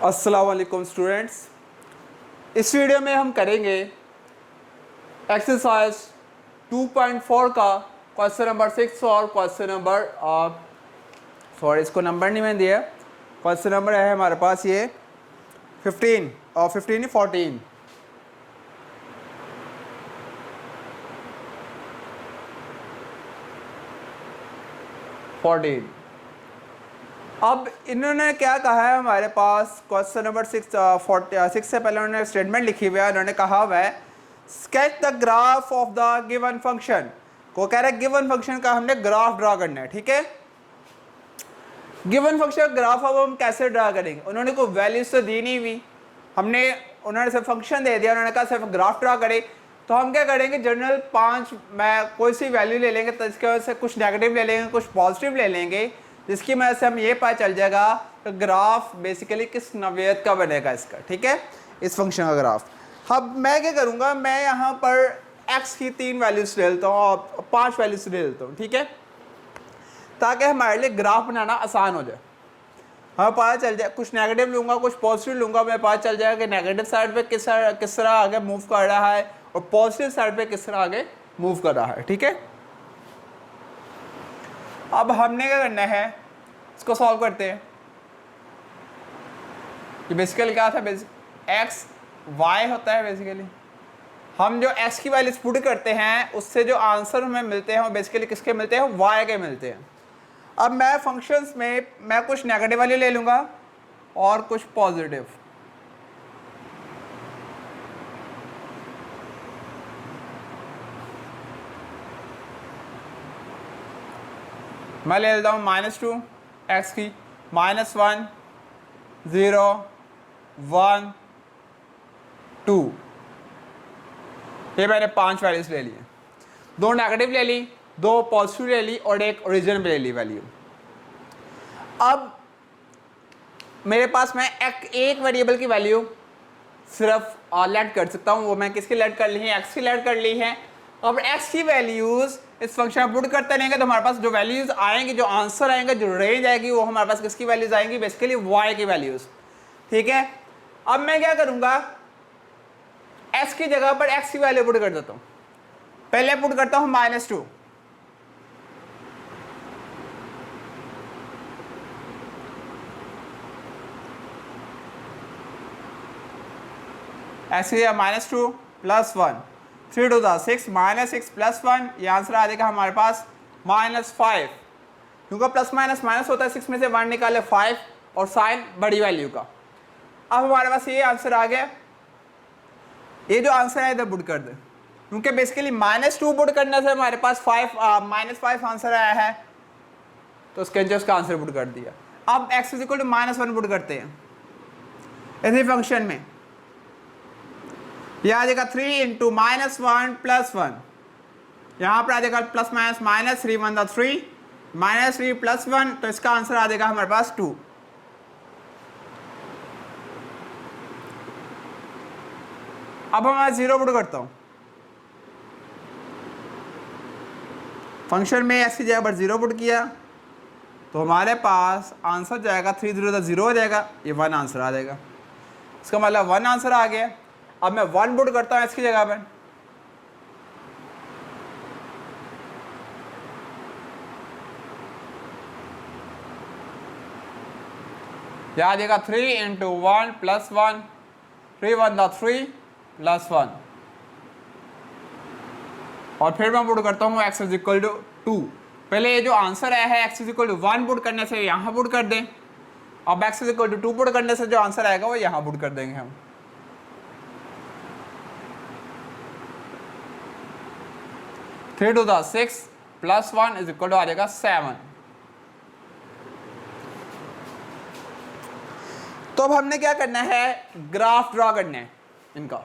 अस्सलाम वालेकुम स्टूडेंट्स। इस वीडियो में हम करेंगे एक्सरसाइज 2.4 का क्वेश्चन नंबर 6 और क्वेश्चन नंबर इसको नंबर नहीं मैंने दिया। क्वेश्चन नंबर है हमारे पास ये 15 और 15 नहीं 14। अब इन्होंने क्या कहा है हमारे पास क्वेश्चन नंबर 6 से पहले उन्होंने स्टेटमेंट लिखी हुई है। उन्होंने कहा हुआ है sketch the graph of the given function को कह रहा है गिवन फंक्शन का हमने ग्राफ ड्रा करना है। ठीक है, गिवन फंक्शन का ग्राफ अब हम कैसे ड्रा करेंगे? उन्होंने कोई वैल्यूज तो दी नहीं हुई, उन्होंने सिर्फ फंक्शन दे दिया, उन्होंने कहा सिर्फ ग्राफ ड्रा करें। तो हम क्या करेंगे, जनरल 5 मैं कोई सी वैल्यू ले लेंगे, तो इसके वजह से कुछ नेगेटिव ले लेंगे, कुछ पॉजिटिव ले लेंगे, जिसकी वजह से हम ये पता चल जाएगा कि ग्राफ बेसिकली किस नौइयत का बनेगा इसका। ठीक है, इस फंक्शन का ग्राफ। अब मैं क्या करूँगा, मैं यहाँ पर x की 3 वैल्यूज ले लेता हूँ और 5 वैल्यूज ले लेता हूँ। ठीक है, ताकि हमारे लिए ग्राफ बनाना आसान हो जाए। हमें पता चल जाए, कुछ नेगेटिव लूँगा कुछ पॉजिटिव लूँगा, मैं पता चल जाएगा कि नेगेटिव साइड पे किस तरह आगे मूव कर रहा है और पॉजिटिव साइड पे किस तरह आगे मूव कर रहा है। ठीक है, अब हमने क्या करना है, इसको सॉल्व करते हैं। ये बेसिकली क्या था, एक्स वाई होता है। बेसिकली हम जो एक्स की वैल्यूज पुट करते हैं उससे जो आंसर हमें मिलते हैं वो बेसिकली किसके मिलते हैं, वाई के मिलते हैं। अब मैं फंक्शंस में मैं कुछ नेगेटिव वैल्यू ले लूँगा और कुछ पॉजिटिव। मैं ले लेता हूँ -2 एक्स की, -1 0 1 2। ये मैंने 5 वैल्यूज ले लिए, 2 नेगेटिव ले ली, 2 पॉजिटिव ले ली और एक ओरिजिनल ले ली वैल्यू। अब मेरे पास मैं एक वेरिएबल की वैल्यू सिर्फ लेट कर सकता हूँ। वो मैं किसकी लेट कर ली है, एक्स की लेट कर ली है। अब एक्स की वैल्यूज इस फंक्शन में पुट करते रहेंगे तो हमारे पास जो वैल्यूज आएंगी, जो आंसर आएंगे, जो रेंज आएगी, वो हमारे पास किसकी वैल्यूज आएंगी, बेसिकली वाई की वैल्यूज। ठीक है, अब मैं क्या करूंगा, एक्स की जगह पर एक्स की वैल्यू पुट कर देता हूं। पहले पुट करता हूं -2, एक्स की जगह -2 +1 3 2 6 -6 +1, ये आंसर आ जाएगा हमारे पास -5। क्योंकि प्लस माइनस माइनस होता है, 6 में से 1 निकाले 5 और साइन बड़ी वैल्यू का। अब हमारे पास ये आंसर आ गया। ये जो आंसर है इधर पुट कर दे, क्योंकि बेसिकली -2 पुट करने से हमारे पास -5 आंसर आया है, तो उसके अंदर उसका आंसर पुट कर दिया। अब x = -1 पुट करते हैं इसी फंक्शन में। यह आ जाएगा 3 × -1 +1, यहाँ पर आ जाएगा प्लस माइनस माइनस 3 1 3 -3 +1, तो इसका आंसर आ जाएगा हमारे पास 2। अब मैं 0 पुट करता हूँ फंक्शन में, एक्स की जगह पर 0 पुट किया तो हमारे पास आंसर जाएगा 3 0 0 हो जाएगा, ये 1 आंसर आ जाएगा। इसका मतलब 1 आंसर आ गया। अब मैं 1 पुट करता हूँ एक्स की जगह पर, यह आ जाएगा 3 × 1 +1 3 1 3 +1, और फिर मैं पुट करता हूँ x = 2। पहले ये जो आंसर आया है x = 1 पुट करने से यहाँ पुट कर दें, अब x = 2 पुट करने से जो आंसर आएगा वो यहाँ पुट कर देंगे हम। थ्री 2 6 +1 = आ जाएगा 7। तो अब हमने क्या करना है, ग्राफ ड्रा करना है इनका।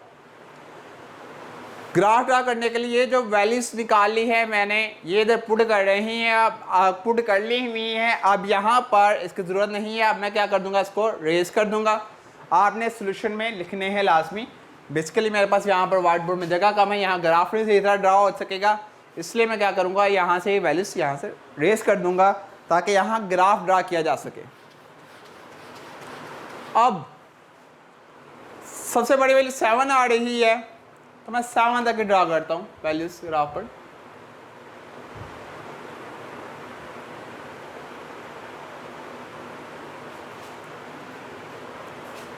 ग्राफ ड्रा करने के लिए जो वैल्यूज निकाल ली है मैंने, ये इधर पुट कर रही हैं, अब पुट कर ली हुई है। अब यहाँ पर इसकी ज़रूरत नहीं है, अब मैं क्या कर दूंगा, इसको रेज कर दूंगा। आपने सोल्यूशन में लिखने हैं लाजमी। बेसिकली मेरे पास यहाँ पर व्हाइट बोर्ड में जगह कम है, यहाँ ग्राफ नहीं सही तरह ड्रा हो सकेगा, इसलिए मैं क्या करूँगा, यहाँ से वैल्यूज यहाँ से रेज कर दूंगा ताकि यहाँ ग्राफ ड्रा किया जा सके। अब सबसे बड़ी वैल्यू 7 आ रही है, तो मैं 7 तक ड्रा करता हूँ वैल्यूज ग्राफ पर।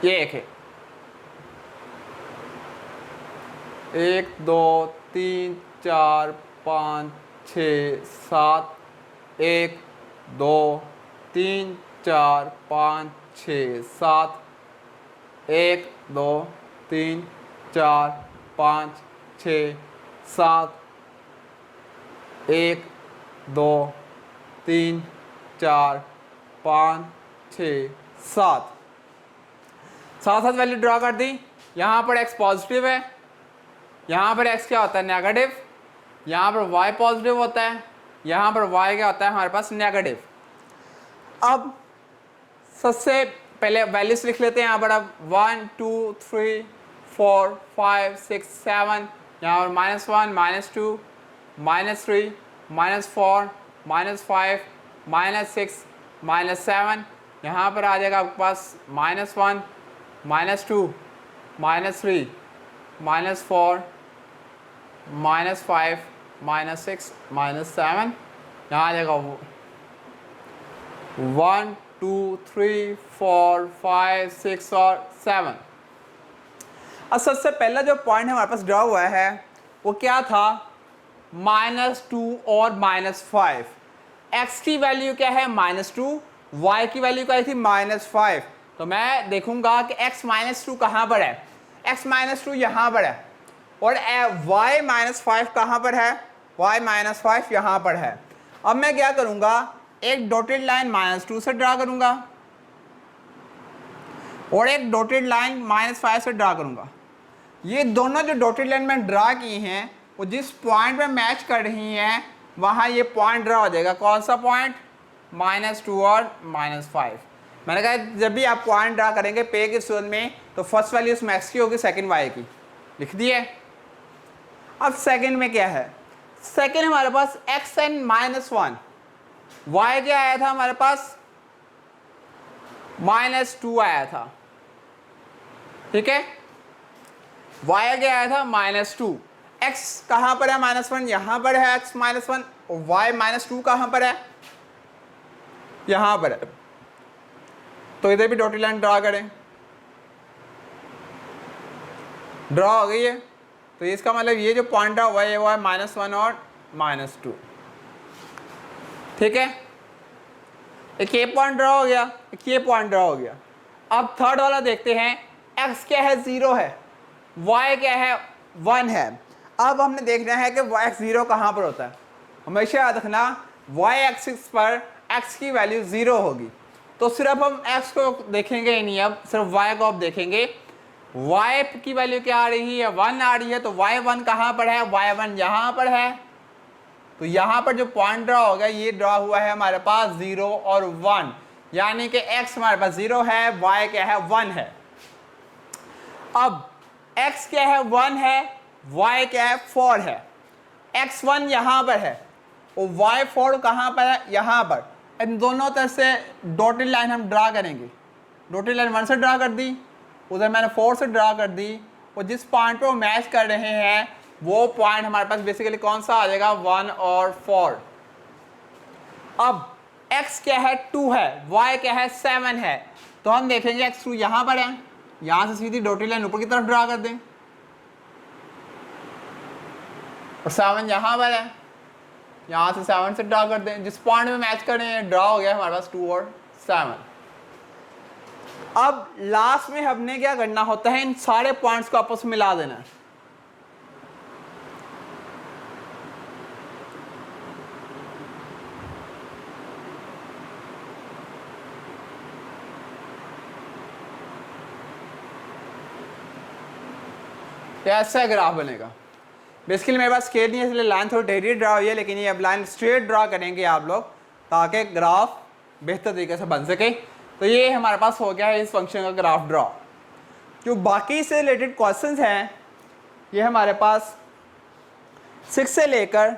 ये एक है, 1 2 3 4 5 6 7, 1 2 3 4 5 6 7, 1 2 3 4 5 6 7, 1 2 3 4 5 6 7, साथ साथ वैल्यू ड्रा कर दी। यहाँ पर x पॉजिटिव है, यहाँ पर x क्या होता है नेगेटिव, यहाँ पर y पॉजिटिव होता है, यहाँ पर y क्या होता है हमारे पास नेगेटिव। अब सबसे पहले वैल्यूज लिख लेते हैं यहाँ पर। अब 1 2 3 4 5 6 7, यहाँ पर -1 -2 -3 -4 -5 -6 -7, यहाँ पर आ जाएगा आपके पास -1 -2 -3 -4 -5 -6 -7, यहाँ आ जाएगा 1 2 3 4 5 6 और 7। अब सबसे पहला जो पॉइंट हमारे पास ड्रॉ हुआ है वो क्या था, -2 और -5। x की वैल्यू क्या है -2, y की वैल्यू क्या थी -5। तो मैं देखूंगा कि x -2 कहाँ पर है, x -2 यहाँ पर है, और y -5 कहाँ पर है, y -5 यहाँ पर है। अब मैं क्या करूंगा, एक डॉटेड लाइन -2 से ड्रा करूंगा और एक डॉटेड लाइन -5 से ड्रा करूंगा। ये दोनों जो डॉटेड लाइन में ड्रा की हैं वो जिस पॉइंट पे मैच कर रही हैं वहाँ ये पॉइंट ड्रा हो जाएगा। कौन सा पॉइंट, -2 और -5। मैंने कहा जब भी आप पॉइंट ड्रा करेंगे पे की सूरत में तो फर्स्ट वैल्यू उसमें x की होगी, सेकंड y की, लिख दिए। अब सेकंड में क्या है, सेकंड हमारे पास xn -1, y क्या आया था हमारे पास -2 आया था, ठीक है, y क्या आया था -2। x कहाँ पर है -1, यहाँ पर है x -1, और y -2 कहाँ पर है, यहाँ पर है। तो इधर भी डॉटेड लाइन ड्रा करें, ड्रा हो गई है। तो इसका मतलब ये जो पॉइंट हुआ है वो है -1 और -2, ठीक है। एक ये पॉइंट ड्रा हो गया, एक ये पॉइंट ड्रा हो गया। अब थर्ड वाला देखते हैं, x क्या है 0 है, y क्या है 1 है। अब हमने देखना है कि x 0 कहाँ पर होता है। हमेशा याद रखना y एक्सिस पर x की वैल्यू 0 होगी। तो सिर्फ हम x को देखेंगे ही नहीं, अब सिर्फ y को अब देखेंगे। y की वैल्यू क्या आ रही है, 1 आ रही है, तो y1 कहाँ पर है, y1 यहाँ पर है। तो यहाँ पर जो पॉइंट ड्रा होगा ये ड्रा हुआ है हमारे पास 0 और 1, यानी कि x हमारे पास 0 है, y क्या है 1 है। अब x क्या है 1 है, y क्या है 4 है। x1 यहाँ पर है और y4 कहाँ पर है, यहाँ पर। इन दोनों तरफ से डॉटेड लाइन हम ड्रा करेंगे। डॉटेड लाइन 1 से ड्रा कर दी, उधर मैंने 4 से ड्रा कर दी, और जिस पॉइंट पर वो मैच कर रहे हैं वो पॉइंट हमारे पास बेसिकली कौन सा आ जाएगा, 1 और 4। अब x क्या है 2 है, y क्या है 7 है। तो हम देखेंगे x2 यहाँ पर है, यहाँ से सीधी डॉटेड लाइन ऊपर की तरफ ड्रा कर दें, और 7 यहाँ पर है, यहाँ से 7 से ड्रा कर दें। जिस पॉइंट में मैच कर रहे हैं ड्रा हो गया हमारे पास 2 और 7। अब लास्ट में हमने क्या करना होता है, इन सारे पॉइंट्स को आपस में मिला देना है। ऐसा ग्राफ बनेगा। बेसिकली मेरे पास स्केल नहीं है इसलिए लाइन थोड़ी टेढ़ी ड्रा हुई है, लेकिन ये अब लाइन स्ट्रेट ड्रा करेंगे आप लोग ताकि ग्राफ बेहतर तरीके से बन सके। तो ये हमारे पास हो गया है इस फंक्शन का ग्राफ ड्रा। जो बाकी से रिलेटेड क्वेश्चंस हैं ये हमारे पास 6 से लेकर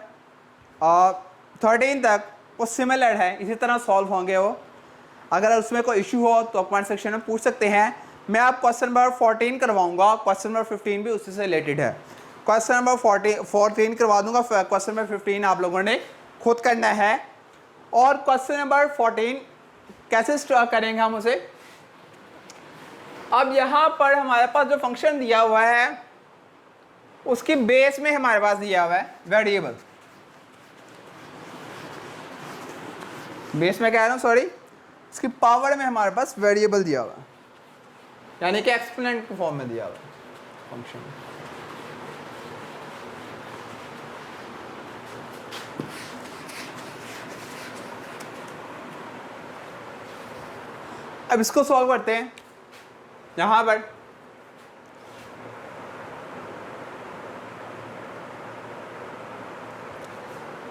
13 तक वो सिमिलर है, इसी तरह सॉल्व होंगे वो। अगर उसमें कोई इशू हो तो कमेंट सेक्शन में पूछ सकते हैं। मैं आप क्वेश्चन नंबर 14 करवाऊंगा, क्वेश्चन नंबर 15 भी उसी से रिलेटेड है। क्वेश्चन नंबर 14 करवा दूंगा, क्वेश्चन नंबर 15 आप लोगों ने खुद करना है। और क्वेश्चन नंबर 14 कैसे स्टार्ट करेंगे हम उसे, अब यहां पर हमारे पास जो फंक्शन दिया हुआ है उसकी बेस में हमारे पास दिया हुआ है वेरिएबल, बेस में कह रहा हूं सॉरी, इसकी पावर में हमारे पास वेरिएबल दिया हुआ है, यानी कि एक्सपोनेंट के फॉर्म में दिया हुआ है फंक्शन। अब इसको सॉल्व करते हैं। यहां पर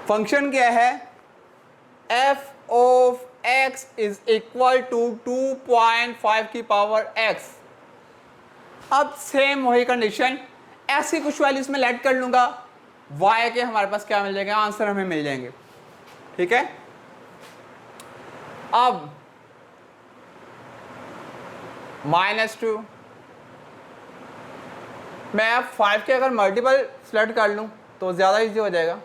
फंक्शन क्या है, f of x is equal to 2.5 की पावर x। अब सेम वही कंडीशन, ऐसी कुछ वैल्यूज में लेट कर लूंगा, y के हमारे पास क्या मिल जाएगा, आंसर हमें मिल जाएंगे। ठीक है, अब -2 मैं अब 5 के अगर मल्टीपल सेलेक्ट कर लूं तो ज़्यादा इजी हो जाएगा।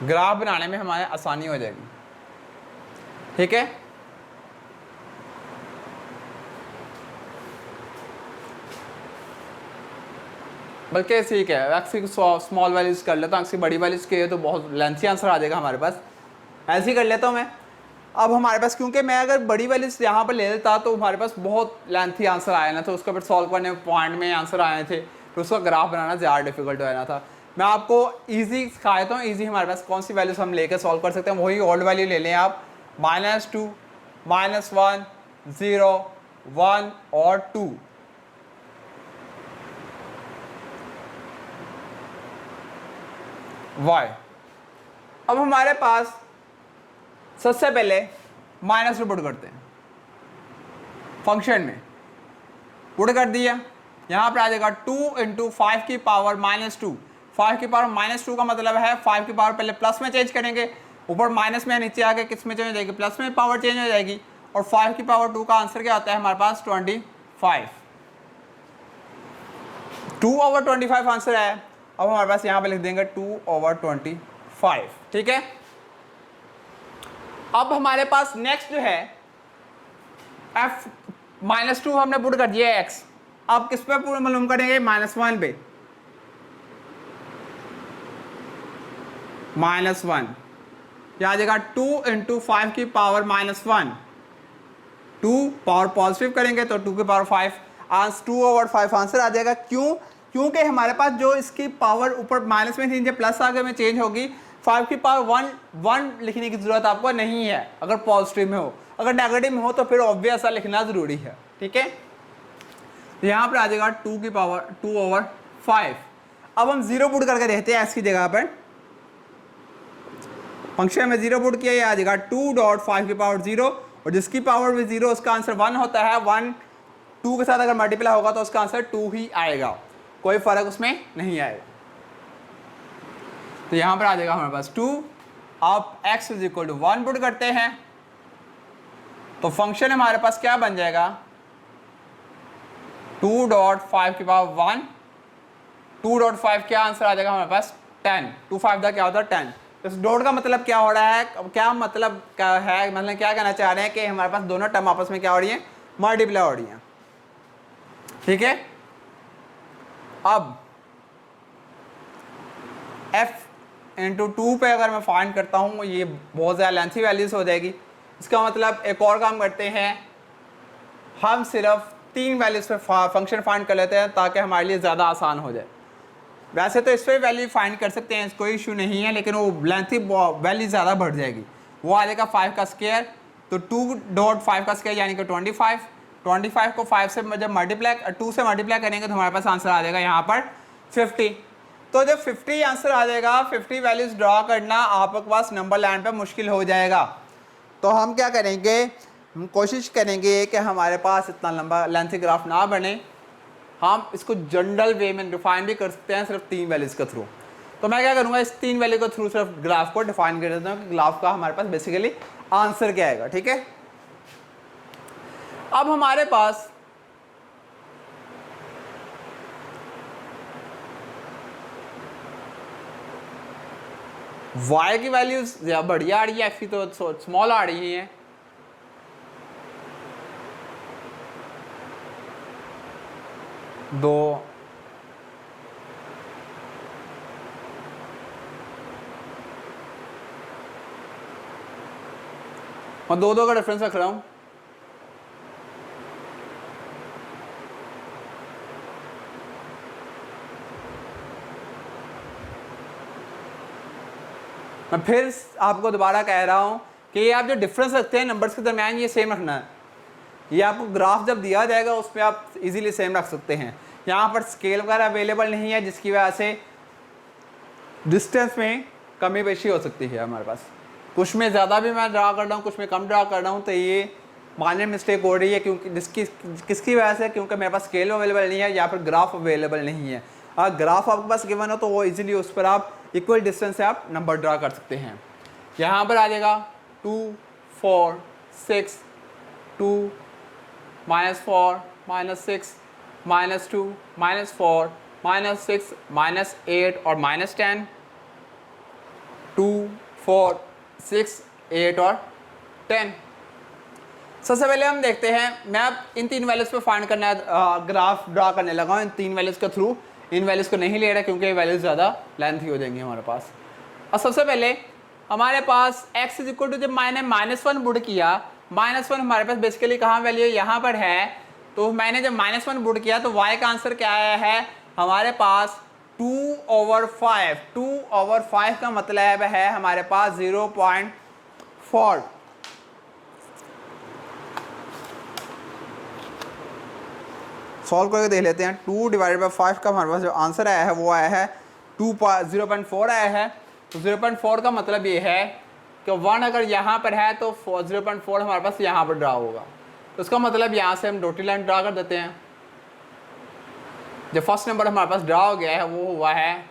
ग्राफ बनाने में हमारे आसानी हो जाएगी। ठीक है, बल्कि ठीक है, एक्स की स्मॉल वैल्यूज कर लेता हूँ, एक्स की बड़ी वैल्यूज के तो बहुत लेंथी आंसर आ जाएगा हमारे पास, ऐसे ही कर लेता हूँ मैं। अब हमारे पास क्योंकि मैं अगर बड़ी वैल्यूज यहाँ पर ले लेता तो हमारे पास बहुत लेंथी आंसर आया ना, तो उसका फिर सॉल्व करने में पॉइंट में आंसर आए थे, फिर उसका ग्राफ बनाना ज़्यादा डिफिकल्ट हो जाना था। मैं आपको इजी सिखाया था, इजी हमारे पास कौन सी वैल्यूज हम लेकर सॉल्व कर सकते हैं, वही ओल्ड वैल्यू ले लें आप, -2, -1, 0, 1 और 2। y अब हमारे पास सबसे पहले -2 पुट करते हैं, फंक्शन में पुट कर दिया, यहाँ पर आ जाएगा 2 × 5 की पावर -2। 5 की पावर -2 का मतलब है 5 की पावर पहले प्लस में चेंज करेंगे, ऊपर माइनस में, नीचे आके किस में चेंज हो जाएगी, प्लस में पावर चेंज हो जाएगी, और 5 की पावर 2 का आंसर क्या आता है हमारे पास 25। 2/25 आंसर है। अब हमारे पास यहाँ पे लिख देंगे 2/25। ठीक है, अब हमारे पास नेक्स्ट जो है f -2 हमने पुट कर दिया है x, अब किस पे पूरा मालूम करेंगे, -1 पे, -1 क्या आ जाएगा 2 × 5 की पावर -1, 2 पावर पॉजिटिव करेंगे तो 2 की पावर 5, 2/5 आंसर आ जाएगा। क्यों, क्योंकि हमारे पास जो इसकी पावर ऊपर माइनस में थी, प्लस आगे में चेंज होगी, 5 की पावर 1 लिखने की जरूरत आपको नहीं है अगर पॉजिटिव में हो, अगर नेगेटिव में हो तो फिर ऑब्वियस लिखना जरूरी है। ठीक है, तो यहाँ पर आ जाएगा 2 की पावर 2/5। अब हम 0 पुट करके देखते हैं इसकी जगह पर, फंक्शन में 0 पुट किया, ये आ जाएगा 2.5 की पावर 0, और जिसकी पावर भी 0 उसका आंसर 1 होता है। 1 2 के साथ अगर मल्टीप्लाई होगा तो उसका आंसर 2 ही आएगा, कोई फर्क उसमें नहीं आएगा। तो यहाँ पर आ जाएगा हमारे पास 2। आप x = 1 पुट करते हैं तो फंक्शन हमारे पास क्या बन जाएगा, 2.5 की पावर 1, 2.5 क्या आंसर आ जाएगा हमारे पास 10। 2×5 का क्या होता है 10। इस डॉट का मतलब क्या हो रहा है, क्या मतलब क्या है, मतलब क्या कहना चाह रहे हैं कि हमारे पास दोनों टर्म आपस में क्या हो रही है, मल्टीप्लाई हो रही हैं। ठीक है, अब f × 2 पे अगर मैं फाइंड करता हूँ, ये बहुत ज़्यादा लेंथी वैल्यूज हो जाएगी। इसका मतलब एक और काम करते हैं, हम सिर्फ 3 वैल्यूज पे फंक्शन फाइंड कर लेते हैं ताकि हमारे लिए ज़्यादा आसान हो जाए। वैसे तो इस पर वैल्यू फाइंड कर सकते हैं, कोई इशू नहीं है, लेकिन वो लेंथी वैल्यू ज़्यादा बढ़ जाएगी। वो आ जाएगा 5 का स्क्वायर, तो 2.5 का स्क्वायर यानी कि 25। 25 को 5 से जब मल्टीप्लाई 2 से मल्टीप्लाई करेंगे तो हमारे पास आंसर आ जाएगा यहाँ पर 50। तो जब 50 आंसर आ जाएगा, 50 वैल्यूज ड्रा करना आपके पास नंबर लाइन पर मुश्किल हो जाएगा। तो हम क्या करेंगे, हम कोशिश करेंगे कि हमारे पास इतना लंबा लेंथी ग्राफ ना बने, हम इसको जनरल वे में डिफाइन भी कर सकते हैं सिर्फ 3 वैल्यूज के थ्रू। तो मैं क्या करूँगा, इस 3 वैल्यू के थ्रू सिर्फ ग्राफ को डिफाइन कर देता हूँ कि ग्राफ का हमारे पास बेसिकली आंसर क्या आएगा। ठीक है, अब हमारे पास y की वैल्यूज बढ़िया आ रही है, f की तो स्मॉल आ रही है। दो मैं दो का डिफरेंस रख रहा हूं। मैं फिर आपको दोबारा कह रहा हूं कि ये आप जो डिफरेंस रखते हैं नंबर्स के दरमियान, ये सेम रखना है। ये आपको ग्राफ जब दिया जाएगा उस पर आप इजीली सेम रख सकते हैं। यहाँ पर स्केल वगैरह अवेलेबल नहीं है, जिसकी वजह से डिस्टेंस में कमी बेशी हो सकती है हमारे पास। कुछ में ज़्यादा भी मैं ड्रा कर रहा हूँ, कुछ में कम ड्रा कर रहा हूँ, तो ये माइनर मिस्टेक हो रही है क्योंकि किसकी वजह से, क्योंकि मेरे पास स्केल अवेलेबल नहीं है या फिर ग्राफ अवेलेबल नहीं है। अगर ग्राफ आपके पास गिवन हो तो वो इजीली उस पर आप इक्वल डिस्टेंस से आप नंबर ड्रा कर सकते हैं। यहाँ पर आ जाएगा 2 4 6 2 -4 -6 -2 -4 -6 -8 और -10 2 4 6 8 और 10। सबसे पहले हम देखते हैं, मैं अब इन 3 वैल्यूज़ पे फाइंड करना ग्राफ ड्रा करने लगा हूँ इन 3 वैल्यूज़ के थ्रू। इन वैल्यूज़ को नहीं ले रहा क्योंकि ये वैल्यूज़ ज़्यादा लेंथी हो जाएंगी हमारे पास। और सबसे पहले हमारे पास x इज इक्वल टू, जब मैंने -1 पुट किया, -1 हमारे पास बेसिकली कहाँ वैल्यू है, यहाँ पर है। तो मैंने जब -1 पुट किया तो y का आंसर क्या आया है हमारे पास 2/5। 2/5 का मतलब है हमारे पास 0.4। सॉल्व करके देख लेते हैं। 2/5 का हमारे पास जो आंसर आया है वो आया है 0.4 आया है। तो 0.4 का मतलब ये है कि 1 अगर यहाँ पर है तो 0.4 हमारे पास यहाँ पर ड्रा होगा। तो उसका मतलब यहाँ से हम डॉटेड लाइन ड्रा कर देते हैं। जो फर्स्ट नंबर हमारे पास ड्रा हो गया है वो हुआ है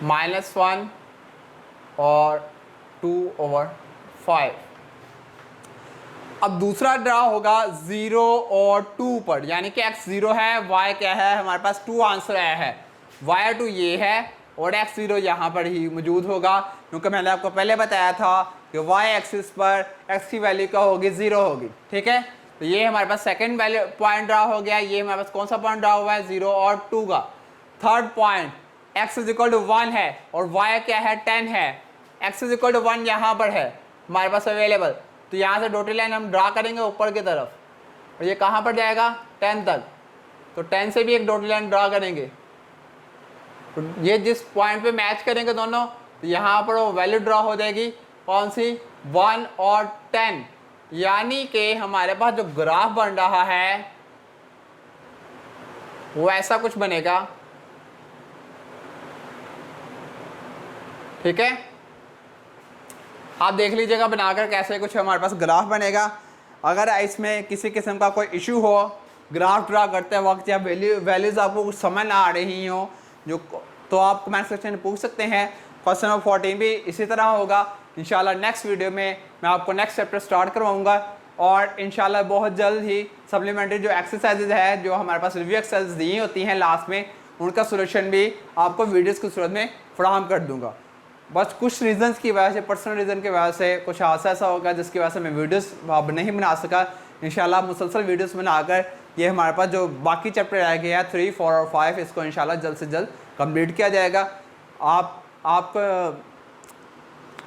-1 और 2/5। अब दूसरा ड्रा होगा 0 और 2 पर, यानी कि x 0 है, y क्या है हमारे पास 2 आंसर आया है। y2 ये है और x 0 यहाँ पर ही मौजूद होगा, क्योंकि मैंने आपको पहले बताया था कि y एक्सिस पर x की वैल्यू क्या होगी, 0 होगी। ठीक है, तो ये हमारे पास सेकंड वैल्यू पॉइंट ड्रा हो गया। ये हमारे पास कौन सा पॉइंट ड्रा हुआ है, 0 और 2 का। Third point x is equal to 1 है और y क्या है, 10 है। x इज इक्वल टू 1 यहाँ पर है हमारे पास अवेलेबल। तो यहाँ से डॉटेड लाइन हम ड्रा करेंगे ऊपर की तरफ, और ये कहाँ पर जाएगा, 10 तक। तो 10 से भी एक डॉटेड लाइन ड्रा करेंगे। तो ये जिस पॉइंट पे मैच करेंगे दोनों, तो यहाँ पर वो वैल्यू ड्रा हो जाएगी, कौन सी, 1 और 10। यानी कि हमारे पास जो ग्राफ बन रहा है वो ऐसा कुछ बनेगा। ठीक है, आप देख लीजिएगा बनाकर कैसे कुछ हमारे पास ग्राफ बनेगा। अगर इसमें किसी किस्म का कोई इशू हो ग्राफ ड्रा करते वक्त, या वैल्यूज़ आपको कुछ समझ ना आ रही हो जो, तो आप कमेंट सेक्शन में पूछ सकते हैं। क्वेश्चन नंबर 14 भी इसी तरह होगा। इंशाल्लाह नेक्स्ट वीडियो में मैं आपको नेक्स्ट चैप्टर स्टार्ट करवाऊँगा, और इंशाल्लाह बहुत जल्द ही सप्लीमेंट्री जो एक्सरसाइजेज है, जो हमारे पास रिव्यू एक्सरसाइज दी होती हैं लास्ट में, उनका सोल्यूशन भी आपको वीडियोज़ की सूरत में फराहम कर दूँगा। बस कुछ रीज़न्स की वजह से, पर्सनल रीज़न की वजह से कुछ हादसा ऐसा होगा जिसकी वजह से मैं वीडियोस अब नहीं बना सका। इंशाल्लाह मुसलसल वीडियोस बनाकर ये हमारे पास जो बाकी चैप्टर रह गए हैं 3, 4 और 5, इसको इंशाल्लाह जल्द से जल्द कंप्लीट किया जाएगा।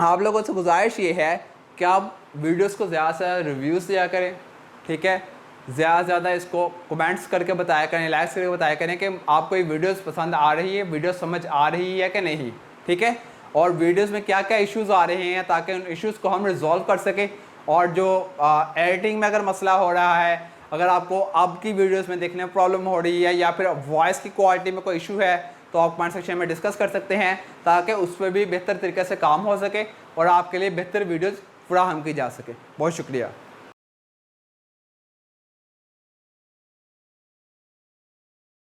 आप लोगों से गुजारिश ये है कि आप वीडियोस को ज़्यादा से ज़्यादा रिव्यूज़ दिया करें। ठीक है, ज़्यादा से ज़्यादा इसको कमेंट्स करके बताया करें, लाइक्स करके बताया करें कि आपको ये वीडियोस पसंद आ रही है, वीडियो समझ आ रही है कि नहीं। ठीक है, और वीडियोस में क्या क्या इश्यूज़ आ रहे हैं, ताकि उन इश्यूज़ को हम रिजॉल्व कर सकें। और जो एडिटिंग में अगर मसला हो रहा है, अगर आपको आपकी वीडियोस में देखने में प्रॉब्लम हो रही है, या फिर वॉइस की क्वालिटी में कोई इशू है, तो आप कमेंट सेक्शन में डिस्कस कर सकते हैं, ताकि उस पर भी बेहतर तरीके से काम हो सके और आपके लिए बेहतर वीडियोज़ फराहम की जा सके। बहुत शुक्रिया।